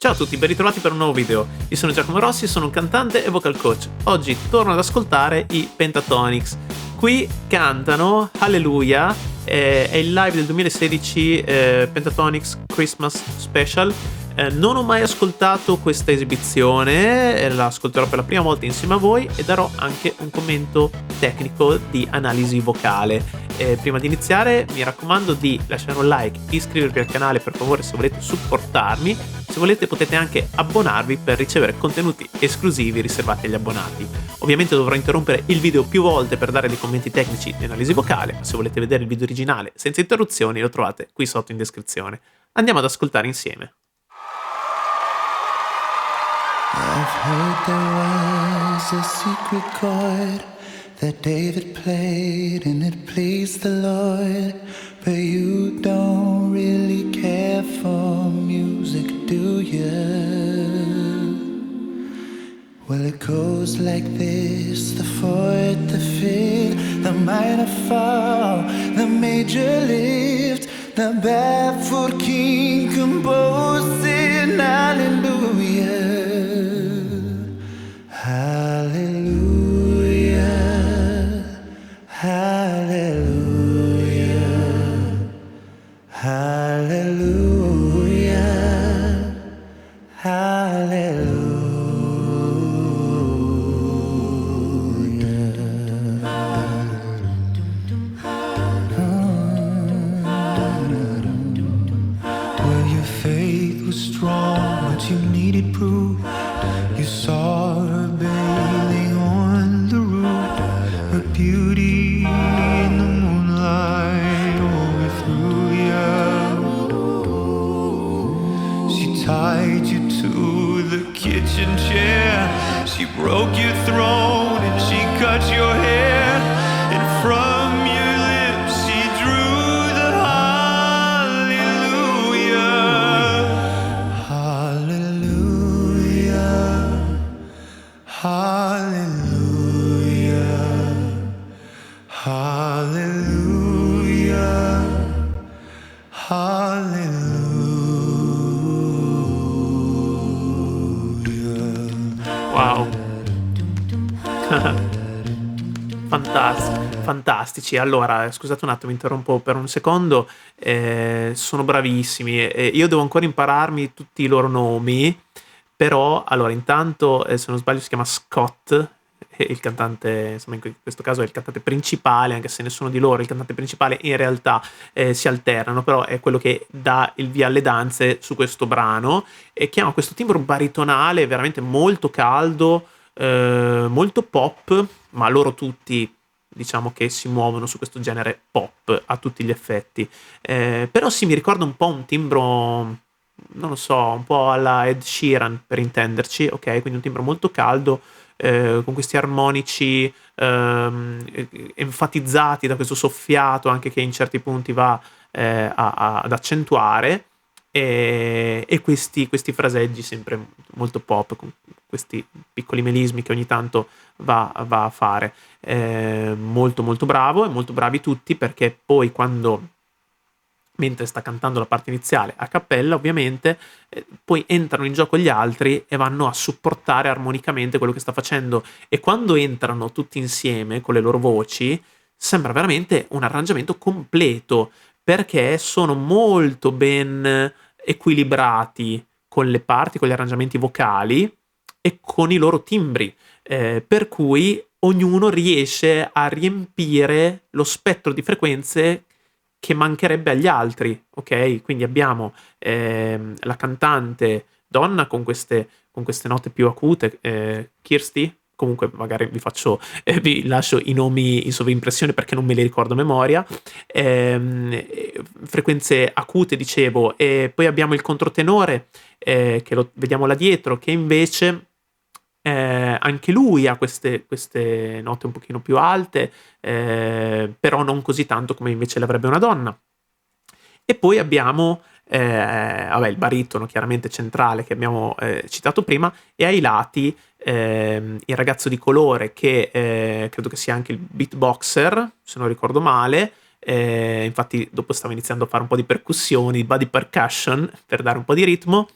Ciao a tutti, ben ritrovati per un nuovo video. Io sono Giacomo Rossi, sono un cantante e vocal coach. Oggi torno ad ascoltare i Pentatonix. Qui cantano Hallelujah, è il live del 2016 Pentatonix Christmas Special. Non ho mai ascoltato questa esibizione, la ascolterò per la prima volta insieme a voi e darò anche un commento tecnico di analisi vocale. Prima di iniziare mi raccomando di lasciare un like, iscrivervi al canale per favore se volete supportarmi. Se volete potete anche abbonarvi per ricevere contenuti esclusivi riservati agli abbonati. Ovviamente dovrò interrompere il video più volte per dare dei commenti tecnici di analisi vocale, ma se volete vedere il video originale senza interruzioni lo trovate qui sotto in descrizione. Andiamo ad ascoltare insieme. I've heard there was a secret chord that David played and it pleased the Lord. But you don't really care for music, do you? Well, it goes like this: the fourth, the fifth, the minor fall, the major lift, the barefoot king composing hallelujah. Hallelujah, hallelujah, hallelujah, hallelujah. Well, your faith was strong, but you needed proof. You saw her bathing on the roof, her beauty in the moonlight overthrew you. She tied you to the kitchen chair, she broke your throne and she cut your hair, and from your lips she drew the hallelujah. Hallelujah, hallelujah, hallelujah. Wow. Fantastici. Allora, scusate un attimo, interrompo per un secondo. Sono bravissimi. Io devo ancora impararmi tutti i loro nomi, però, allora, intanto, se non sbaglio si chiama Scott, il cantante, insomma, in questo caso è il cantante principale, anche se nessuno di loro è il cantante principale, in realtà si alternano, però è quello che dà il via alle danze su questo brano, e che ha questo timbro baritonale veramente molto caldo, molto pop, ma loro tutti diciamo che si muovono su questo genere pop a tutti gli effetti. Però sì, mi ricorda un po' un timbro, non lo so, un po' alla Ed Sheeran per intenderci, ok? Quindi un timbro molto caldo, con questi armonici enfatizzati da questo soffiato anche che in certi punti va ad accentuare, e questi fraseggi sempre molto pop, con questi piccoli melismi che ogni tanto va a fare. Molto molto bravo e molto bravi tutti, perché poi mentre sta cantando la parte iniziale a cappella ovviamente, poi entrano in gioco gli altri e vanno a supportare armonicamente quello che sta facendo, e quando entrano tutti insieme con le loro voci sembra veramente un arrangiamento completo, perché sono molto ben equilibrati con le parti, con gli arrangiamenti vocali e con i loro timbri, per cui ognuno riesce a riempire lo spettro di frequenze che mancherebbe agli altri, ok? Quindi abbiamo la cantante donna con queste note più acute, Kirsty, comunque magari vi lascio i nomi in sovrimpressione perché non me li ricordo a memoria, frequenze acute dicevo, e poi abbiamo il controtenore, che lo vediamo là dietro, che invece anche lui ha queste note un pochino più alte, però non così tanto come invece l'avrebbe una donna. E poi abbiamo il baritono chiaramente centrale che abbiamo citato prima, e ai lati il ragazzo di colore che credo che sia anche il beatboxer, se non ricordo male. Infatti dopo stavo iniziando a fare un po' di percussioni, body percussion, per dare un po' di ritmo.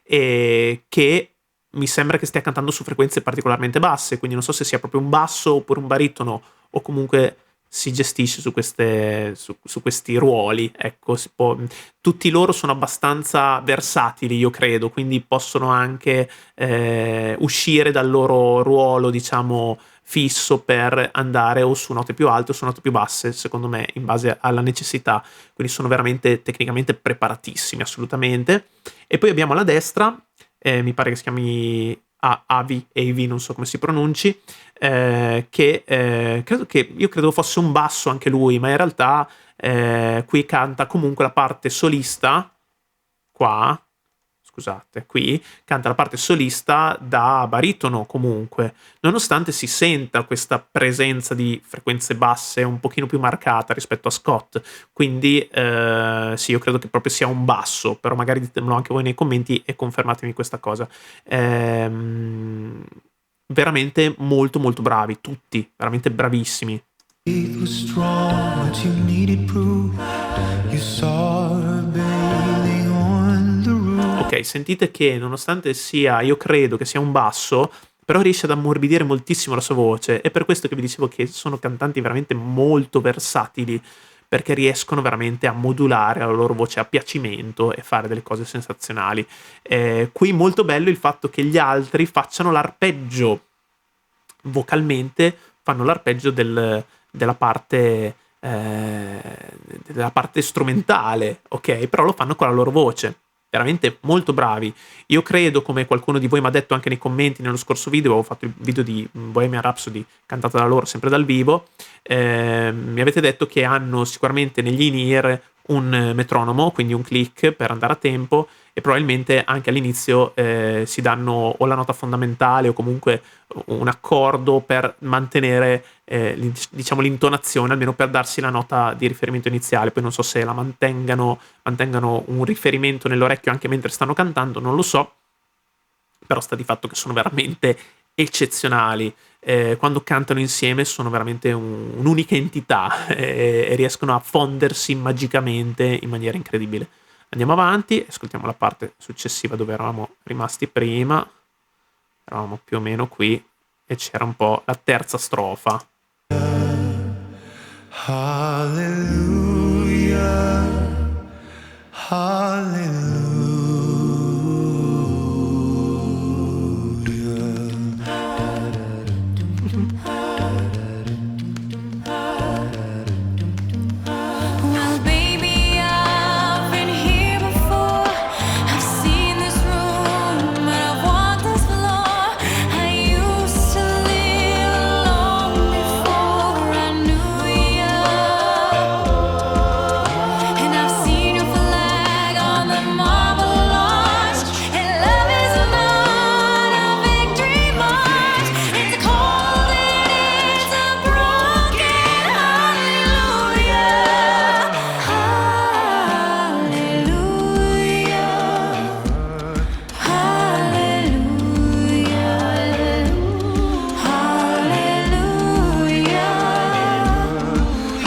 e che mi sembra che stia cantando su frequenze particolarmente basse, quindi non so se sia proprio un basso oppure un baritono, o comunque si gestisce su questi ruoli. Ecco, tutti loro sono abbastanza versatili, io credo, quindi possono anche uscire dal loro ruolo, diciamo, fisso per andare o su note più alte o su note più basse, secondo me, in base alla necessità. Quindi sono veramente tecnicamente preparatissimi, assolutamente. E poi abbiamo alla destra, mi pare che si chiami Avi, non so come si pronunci, che io credo fosse un basso anche lui, ma in realtà qui canta comunque la parte solista, qua, scusate, qui canta la parte solista da baritono comunque, nonostante si senta questa presenza di frequenze basse un pochino più marcata rispetto a Scott. Quindi sì, io credo che proprio sia un basso, però magari ditemelo anche voi nei commenti e confermatemi questa cosa. Veramente molto molto bravi, tutti, veramente bravissimi. Faith was strong, but you needed proof. You saw her bathing on the roof. Ok, sentite che nonostante sia, io credo che sia un basso, però riesce ad ammorbidire moltissimo la sua voce. È per questo che vi dicevo che sono cantanti veramente molto versatili, perché riescono veramente a modulare la loro voce a piacimento e fare delle cose sensazionali. Qui molto bello il fatto che gli altri facciano l'arpeggio vocalmente, fanno l'arpeggio della parte strumentale, ok? Però lo fanno con la loro voce. Veramente molto bravi. Io credo, come qualcuno di voi mi ha detto anche nei commenti nello scorso video, avevo fatto il video di Bohemian Rhapsody cantata da loro sempre dal vivo, mi avete detto che hanno sicuramente negli in-ear un metronomo, quindi un click per andare a tempo, e probabilmente anche all'inizio si danno o la nota fondamentale o comunque un accordo per mantenere diciamo l'intonazione, almeno per darsi la nota di riferimento iniziale. Poi non so se la mantengano un riferimento nell'orecchio anche mentre stanno cantando, non lo so, però sta di fatto che sono veramente eccezionali. Quando cantano insieme sono veramente un'unica entità e riescono a fondersi magicamente in maniera incredibile. Andiamo avanti, ascoltiamo la parte successiva dove eravamo rimasti prima. Eravamo più o meno qui e c'era un po' la terza strofa. Hallelujah, Well, baby, I've been here before. I've seen this room and I've walked this floor. I used to live long before I knew you. And I've seen your flag on the marble arch. And love is not a victory march. It's cold and it's a broken hallelujah. Hallelujah.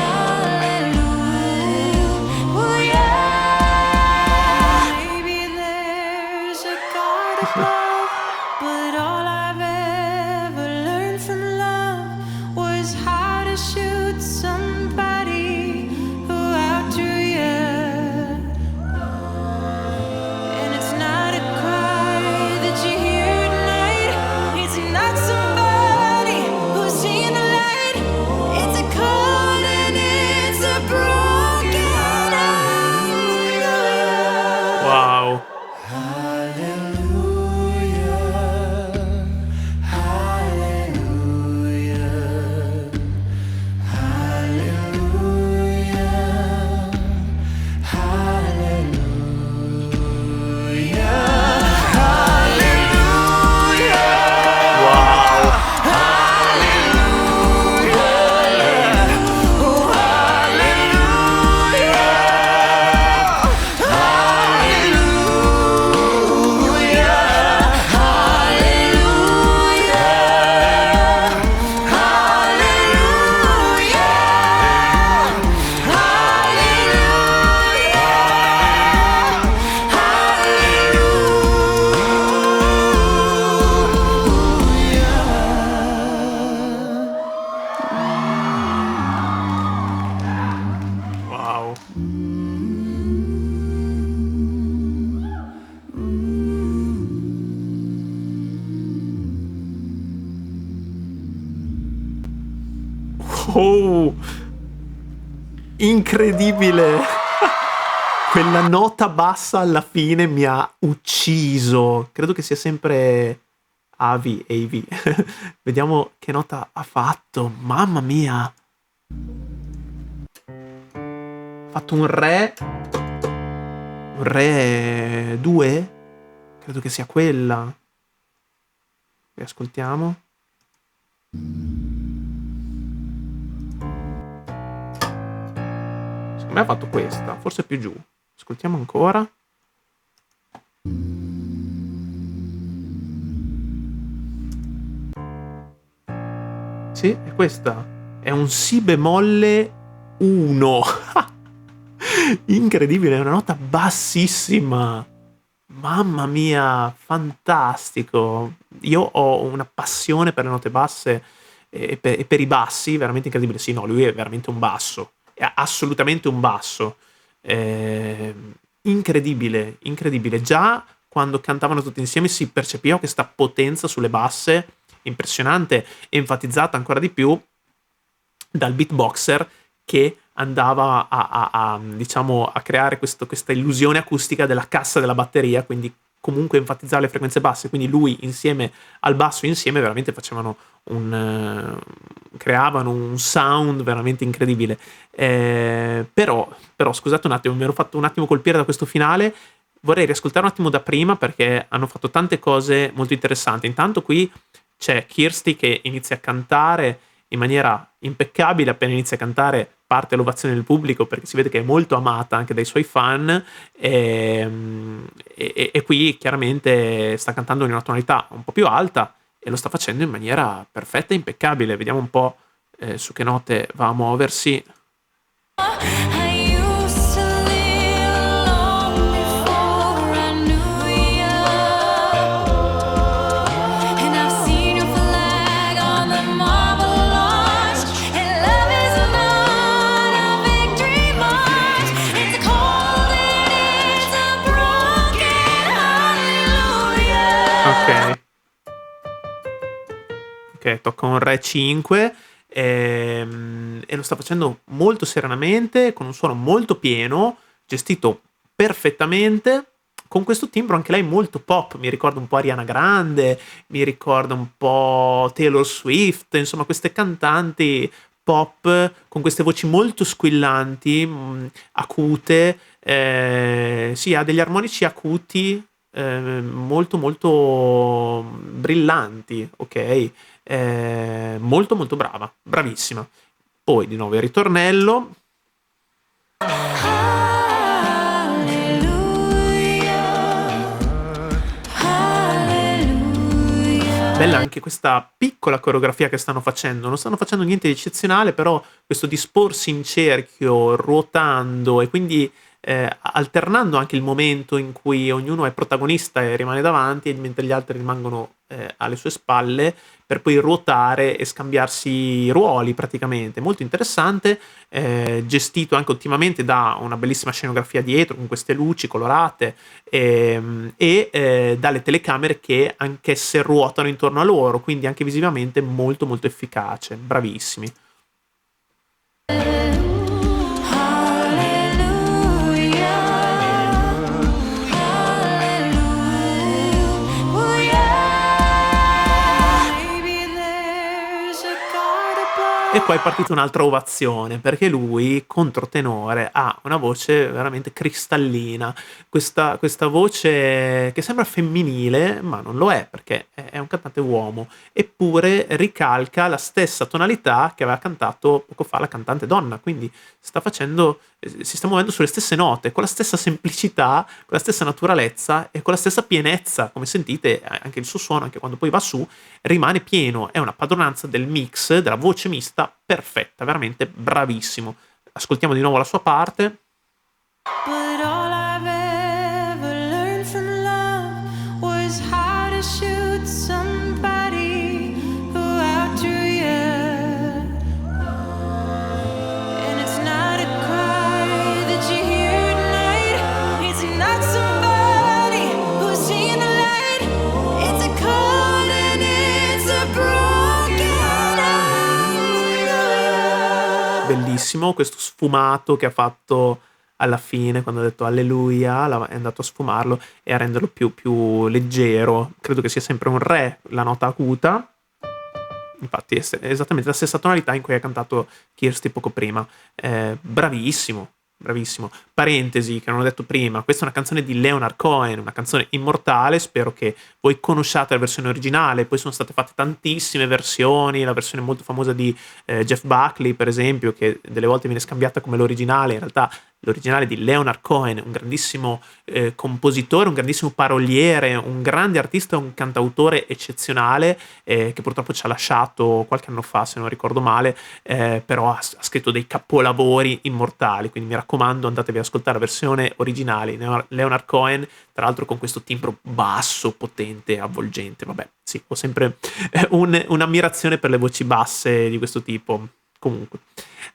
Hallelujah. Maybe there's a God above, but all I've ever learned from love was how to shoot somebody who outdrew you. And it's not a cry that you hear at night. It's not somebody who's seeing the light. It's a cold and it's a broken hallelujah. Wow. hallelujah. Oh, incredibile. Quella nota bassa alla fine mi ha ucciso. Credo che sia sempre AV. Vediamo che nota ha fatto. Mamma mia. Ha fatto un re 2? Credo che sia quella. Riascoltiamo. Secondo me ha fatto questa, forse più giù. Ascoltiamo ancora. Sì, è questa. È un si bemolle 1. Incredibile, è una nota bassissima. Mamma mia, fantastico. Io ho una passione per le note basse e per i bassi, veramente incredibile. Sì, no, lui è veramente un basso. È assolutamente un basso. Incredibile, incredibile. Già quando cantavano tutti insieme si percepiva questa potenza sulle basse, impressionante, enfatizzata ancora di più dal beatboxer che andava diciamo, a creare questa illusione acustica della cassa della batteria, quindi comunque enfatizzare le frequenze basse, quindi lui insieme al basso insieme veramente creavano un sound veramente incredibile. Però scusate un attimo, mi ero fatto un attimo colpire da questo finale. Vorrei riascoltare un attimo da prima perché hanno fatto tante cose molto interessanti. Intanto qui c'è Kirsty che inizia a cantare in maniera impeccabile. Appena inizia a cantare parte l'ovazione del pubblico perché si vede che è molto amata anche dai suoi fan, e qui chiaramente sta cantando in una tonalità un po' più alta e lo sta facendo in maniera perfetta e impeccabile. Vediamo un po' su che note va a muoversi. I used to live long before I knew you, and I've seen your flag on the Marble Arch, and love is not a victory march. It's a cold and it's a broken hallelujah. Ok, tocca un Re 5 e lo sta facendo molto serenamente, con un suono molto pieno, gestito perfettamente, con questo timbro anche lei molto pop. Mi ricorda un po' Ariana Grande, mi ricorda un po' Taylor Swift, insomma queste cantanti pop con queste voci molto squillanti, acute, sì, ha degli armonici acuti, molto molto brillanti, ok? Molto molto brava, bravissima. Poi di nuovo il ritornello. Bella anche questa piccola coreografia che stanno facendo. Non stanno facendo niente di eccezionale, però questo disporsi in cerchio, ruotando e quindi alternando anche il momento in cui ognuno è protagonista e rimane davanti, mentre gli altri rimangono alle sue spalle, per poi ruotare e scambiarsi ruoli praticamente. Molto interessante, gestito anche ottimamente da una bellissima scenografia dietro, con queste luci colorate e dalle telecamere che anch'esse ruotano intorno a loro, quindi anche visivamente molto molto efficace. Bravissimi. E poi è partita un'altra ovazione, perché lui, controtenore, ha una voce veramente cristallina. Questa voce che sembra femminile, ma non lo è, perché è un cantante uomo. Eppure ricalca la stessa tonalità che aveva cantato poco fa la cantante donna. Quindi si sta muovendo sulle stesse note, con la stessa semplicità, con la stessa naturalezza e con la stessa pienezza. Come sentite, anche il suo suono, anche quando poi va su, rimane pieno. È una padronanza del mix, della voce mista perfetta, veramente bravissimo. Ascoltiamo di nuovo la sua parte. But all I've ever learned from love was how to shoot somebody who outdrew you. And it's not a cry that you hear tonight. It's not somebody who's seen the light. It's a cold and it's a broken hallelujah. bellissimo, questo sfumato che ha fatto alla fine quando ha detto alleluia, è andato a sfumarlo e a renderlo più leggero. Credo che sia sempre un re la nota acuta. Infatti è esattamente la stessa tonalità in cui ha cantato Kirsty poco prima. Bravissimo, bravissimo. Parentesi che non ho detto prima, questa è una canzone di Leonard Cohen, una canzone immortale, spero che voi conosciate la versione originale, poi sono state fatte tantissime versioni, la versione molto famosa di Jeff Buckley per esempio, che delle volte viene scambiata come l'originale, in realtà l'originale di Leonard Cohen, un grandissimo compositore, un grandissimo paroliere, un grande artista, un cantautore eccezionale che purtroppo ci ha lasciato qualche anno fa, se non ricordo male, però ha scritto dei capolavori immortali, quindi mi raccomando andatevi ad ascoltare la versione originale di Leonard Cohen, tra l'altro con questo timbro basso, potente, avvolgente. Vabbè, sì, ho sempre un'ammirazione per le voci basse di questo tipo. Comunque,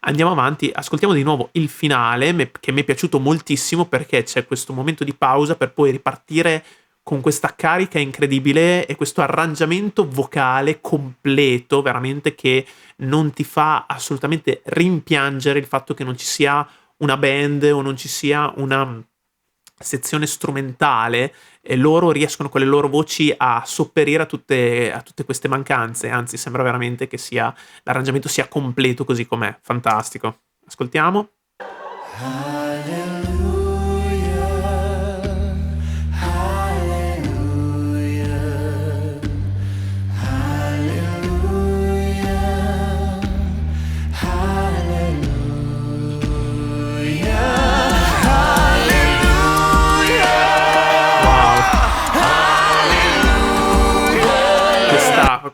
andiamo avanti, ascoltiamo di nuovo il finale, che mi è piaciuto moltissimo perché c'è questo momento di pausa per poi ripartire con questa carica incredibile e questo arrangiamento vocale completo, veramente, che non ti fa assolutamente rimpiangere il fatto che non ci sia una band o non ci sia una sezione strumentale, e loro riescono con le loro voci a sopperire a tutte queste mancanze, anzi sembra veramente che l'arrangiamento sia completo così com'è, fantastico. Ascoltiamo.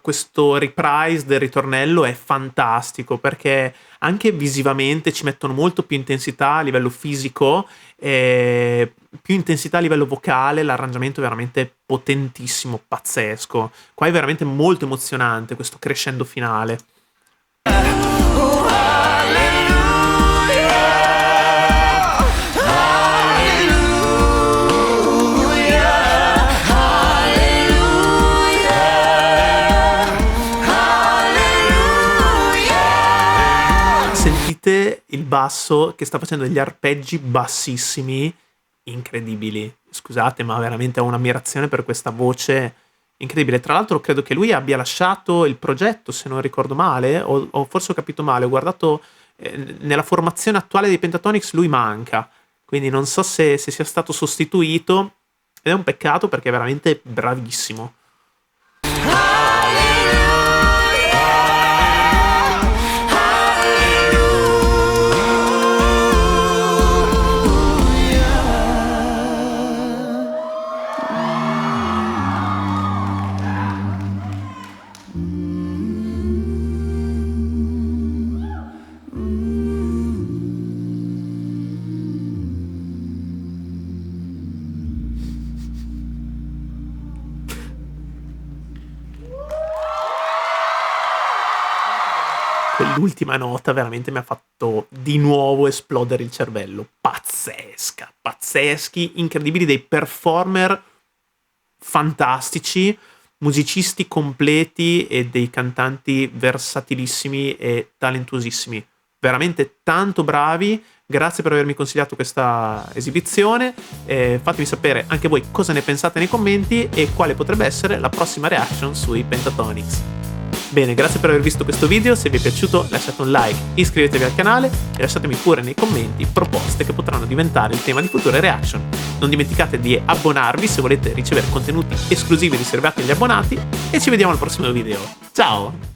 Questo reprise del ritornello è fantastico perché anche visivamente ci mettono molto più intensità a livello fisico, più intensità a livello vocale, l'arrangiamento è veramente potentissimo, pazzesco. Qua è veramente molto emozionante questo crescendo finale. Il basso che sta facendo degli arpeggi bassissimi incredibili. Scusate, ma veramente ho un'ammirazione per questa voce incredibile. Tra l'altro credo che lui abbia lasciato il progetto, se non ricordo male, o forse ho capito male, ho guardato nella formazione attuale dei Pentatonix lui manca, quindi non so se sia stato sostituito, ed è un peccato perché è veramente bravissimo. Quell'ultima nota veramente mi ha fatto di nuovo esplodere il cervello. Pazzesca, pazzeschi, incredibili, dei performer fantastici, musicisti completi e dei cantanti versatilissimi e talentuosissimi. Veramente tanto bravi. Grazie per avermi consigliato questa esibizione. Fatemi sapere anche voi cosa ne pensate nei commenti e quale potrebbe essere la prossima reaction sui Pentatonix. Bene, grazie per aver visto questo video, se vi è piaciuto lasciate un like, iscrivetevi al canale e lasciatemi pure nei commenti proposte che potranno diventare il tema di future reaction. Non dimenticate di abbonarvi se volete ricevere contenuti esclusivi riservati agli abbonati e ci vediamo al prossimo video. Ciao!